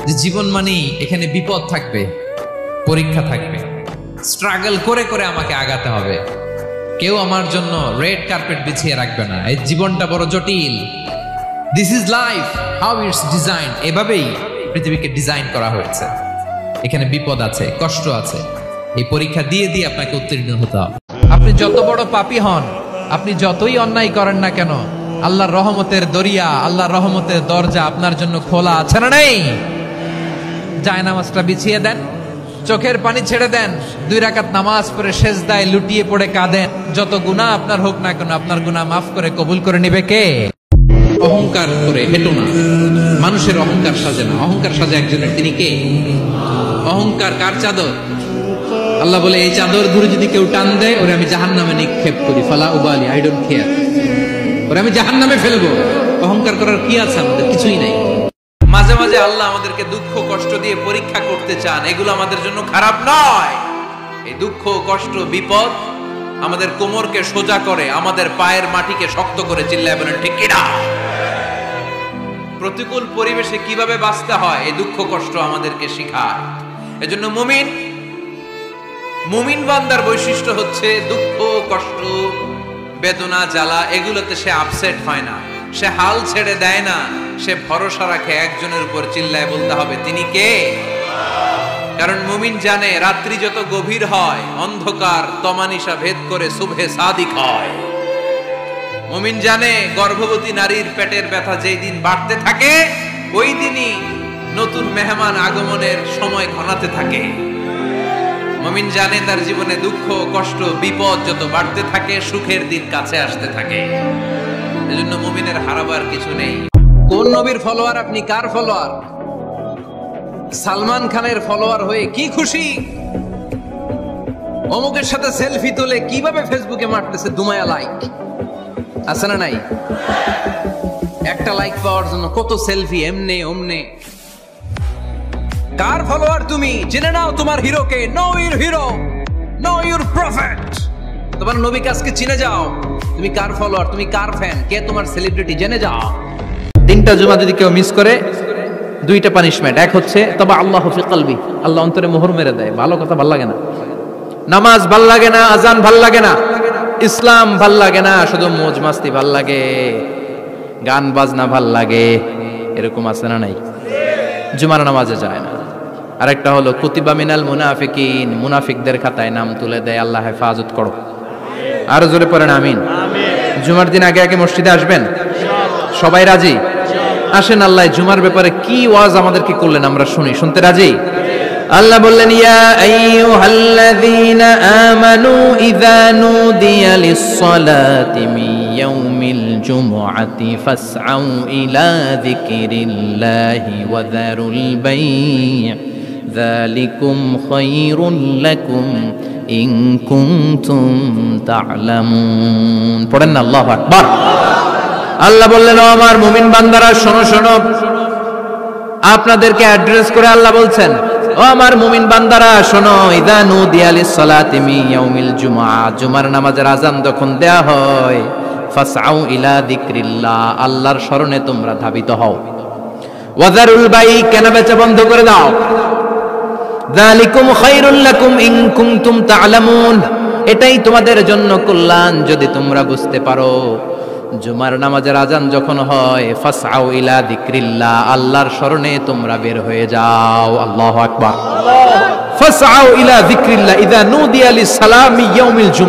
যে জীবন মানেই এখানে বিপদ থাকবে, পরীক্ষা থাকবে, স্ট্রাগল করে করে আমাকে আগাতে হবে। কেউ আমার জন্য রেড কার্পেট বিছিয়ে রাখবে না। এই জীবনটা বড় জটিল। This is life, how it's design. এভাবেই পৃথিবীকে ডিজাইন করা হয়েছে। এখানে বিপদ আছে, কষ্ট আছে। এই পরীক্ষা দিয়ে দিয়ে আপনাকে উত্তীর্ণ হতে হবে। আপনি যত বড় পাপী হন, আপনি যতই অন্যায় করেন না কেন, আল্লাহর রহমতের দরিয়া, আল্লাহর রহমতের দরজা আপনার জন্য খোলা আছে না নেই? জায়নামাজটা বিছিয়ে দেন, চোখের পানি ছেড়ে দেন, 2 রাকাত নামাজ পড়ে সেজদায় লুটিয়ে পড়ে কাঁদেন। যত গুনাহ আপনার হোক না কেন, আপনার গুনাহ মাফ করে কবুল করে নিবে কে? অহংকার করে হেঁটো না। মানুষের অহংকার সাজে না, অহংকার সাজে একজনের। তিনি কে? অহংকার কার চাদর? আল্লাহ বলে, এই চাদর ধরে যদি কেউ টান দেয়, ওরে আমি জাহান্নামে নিক্ষেপ করি। ফালা উবালি, আই ডোন্ট কেয়ার। ওরে আমি জাহান্নামে ফেলবো। অহংকার করার কি আছে আমাদের? কিছুই নাই। মাঝে মাঝে আল্লাহ আমাদেরকে দুঃখ কষ্ট দিয়ে পরীক্ষা করতে চান, এগুলো আমাদের জন্য খারাপ নয়। এই দুঃখ কষ্ট বিপদ আমাদের কোমরকে সোজা করে, আমাদের পায়ের মাটিকে শক্ত করে। চিল্লায় বলেন ঠিক কিনা? প্রতিকূল পরিবেশে কিভাবে বাঁচতে হয় এই দুঃখ কষ্ট আমাদেরকে শেখায়। এজন্য মুমিন বান্দার বৈশিষ্ট্য হচ্ছে দুঃখ কষ্ট বেদনা জ্বালা এগুলোতে সে আপসেট হয় না, সে হাল ছেড়ে দেয় না, সে ভরসা রাখে একজনের উপর। চিল্লায় বলতে হবে তিনি কে? কারণ মুমিন জানে রাত্রি যত গভীর হয়, অন্ধকার তমানিসা ভেদ করে সুবহে সাদিক হয়। মুমিন জানে গর্ভবতী নারীর পেটের ব্যথা যেই দিন বাড়তে থাকে, ওই দিনই নতুন মেহমান আগমনের সময় ঘনাতে থাকে। মুমিন জানে তার জীবনে দুঃখ কষ্ট বিপদ যত বাড়তে থাকে, সুখের দিন কাছে আসতে থাকে। এজন্য মুমিনের হারাবার কিছু নেই। কোন নবীর ফলোয়ার আপনি? কার ফলোয়ার? সালমান খানের ফলোয়ার হয়ে কি খুশি? অমুকের সাথে সেলফি তুলে কিভাবে ফেসবুকে মারতেছে দুমায়া লাইক। আছে না নাই? একটা লাইক পাওয়ার জন্য কত সেলফি, এমনে ওমনে। কার ফলোয়ার তুমি? জেনে নাও তোমার হিরোকে। Know your hero, know your prophet. তোমার নবীকে আজকে চিনে যাও। তুমি কার ফলোয়ার, তুমি কার ফ্যান, কে তোমার সেলিব্রিটি, জেনে যাও। 3টা জুমা যদি কেউ মিস করে, 2টা পানিশমেন্ট। এক হচ্ছে তবা আল্লাহু ফি কলবি, আল্লাহ অন্তরে মোহর মেরে দেয়। ভালো কথা ভাল লাগে না, নামাজ ভাল লাগে না, আজান ভাল লাগে না, ইসলাম ভাল লাগে না, শুধু মौज মাস্তি ভাল লাগে, গান বাজনা ভাল লাগে। এরকম আছে না নাই? জুমার নামাজে যায় না। আরেকটা হলো কুতিবা মিনাল মুনাফিকিন, মুনাফিকদের খাতায় নাম তুলে দেয়। আল্লাহ হেফাজত করো। আরো জোরে পড়েন আমিন। জুমার দিন আগে আগে মসজিদে আসবেন? সবাই রাজি? আসেন, আল্লাহ জুমার ব্যাপারে কি ওয়াজ আমাদেরকে করলেন আমরা শুনি। শুনতে রাজি? আল্লাহ বললেন, ইয়া আইয়ুহাল্লাযীনা আমানু ইযা নুদিয়া লিস-সালাতি মিন ইয়াউমিল জুমআতি ফাসআউ ইলা যিকরিল্লাহি ওয়া যারুল বাই', যালিকুম খায়রুল লাকুম ইন কুনতুম তা'লামুন। পড়েন না আল্লাহু আকবার। আল্লাহ বললেন, ও আমার মুমিন বান্দারা শোনো শোনো। আপনাদেরকে অ্যাড্রেস করে আল্লাহ বলছেন, ও আমার মুমিন বান্দারা শোনো। ইযা নুদিয়া লিস-সালাতি মিন ইয়াউমিল জুমআ, জুমার নামাজের আযান যখন দেয়া হয়, ফাসআউ ইলা যিকরিল্লাহ, আল্লাহর স্মরণে তোমরা ধাবিত হও। ওয়া যারুল বাই', কেনা বেচা বন্ধ করে দাও। যালিকুম খায়রুল লাকুম ইন কুনতুম তা'লামুন, এটাই তোমাদের জন্য কল্যাণ যদি তোমরা বুঝতে পারো। জুমার নামাজের আজান যখন হয়, ফাসআউ ইলা যিকরিল্লাহ, আল্লাহর স্মরণে তোমরা বের হয়ে যাও। আল্লাহু আকবার। ফাসআউ ইলা যিকরিল্লাহ ইযা নুদিয়া লিস-সালামি ইয়াউমিল জুমআ।